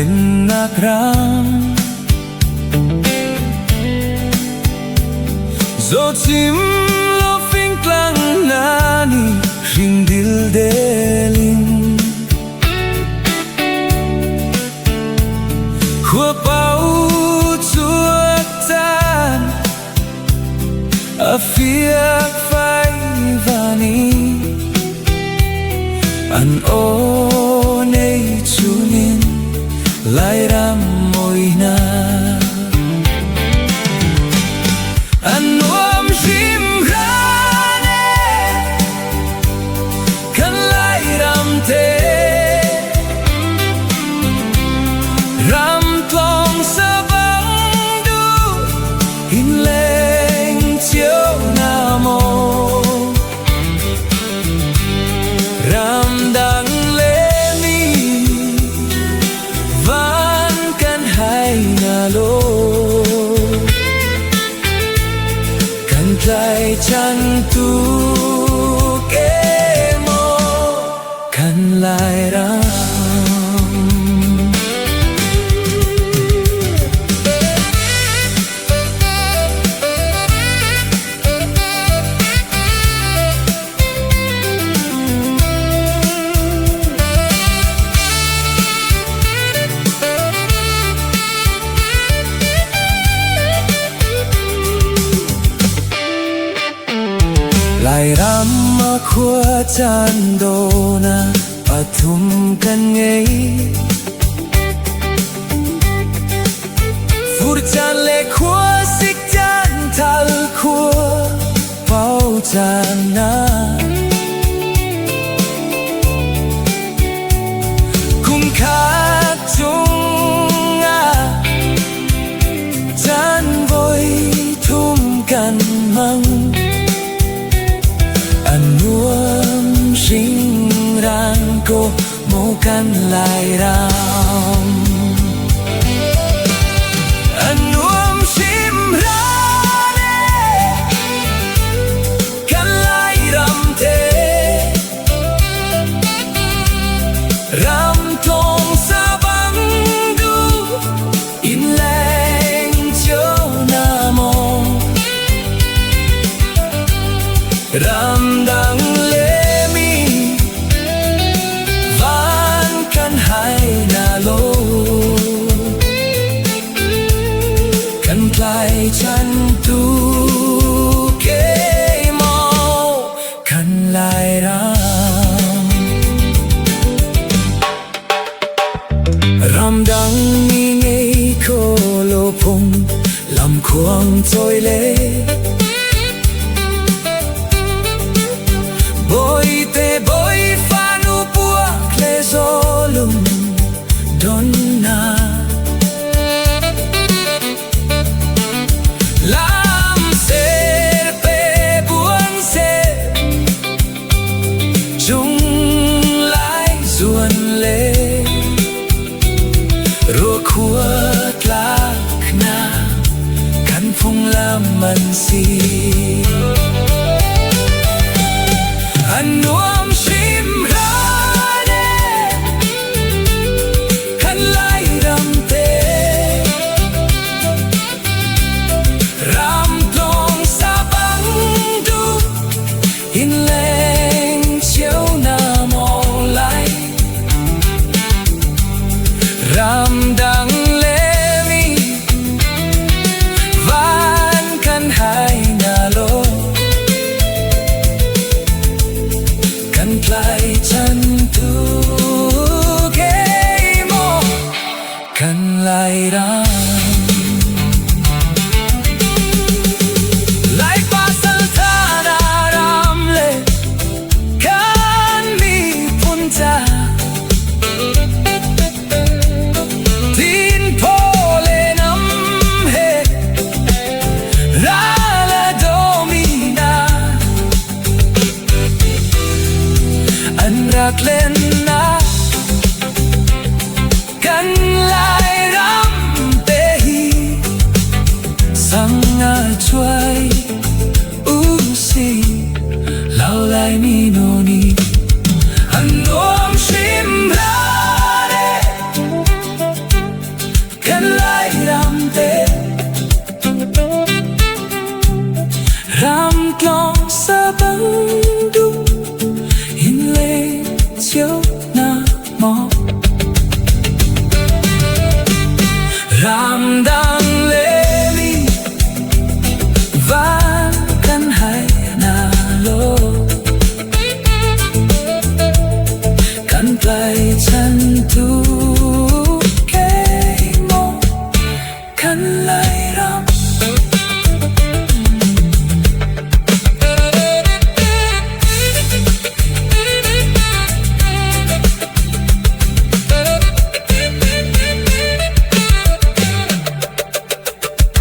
Lennak Lairam Gió chim lo phinh klang nani ring dil delin Khua bao chuột tan a piak phai vani an o nei chunin Lairam moina an nuam rim rane kan Lairam te ram tlong sa bang du in leng chiếu namo ram dang pehtlai chan tu ke mo kan Lairam Lairam ma khua chan do na pathum kan ngei Phur chan le khua sik chan thal khua pau chan na Kum khát cungah chan voi thum kan mang nuam ring ran ko mo kan Lairam nuam sim rane kan Lairam te ram tong sa bang du in leng chiếu namo ram dang le mi van kan hai na lo kan pehtlai chan tu ke mo kan Lairam ram dang ni ngei ko lo phung lam khuang trôi le Boi te boi fanu puak le zolum donna Lam ser pe buang ser chung lai zuan le Rua khuat lak na kan phung lam man si nuam sim rane kan Lairam te ram tlong sa bang du in leng chiếu namo lai ram dang le mi van kan hai na lo pehtlai chan tu ke mo kan Lairam Lai pasal thana ram le kan mi punta tin po le nam he ra la domina Lennak Lennak kan Lairam te hi sang a chuai u si lao lai mi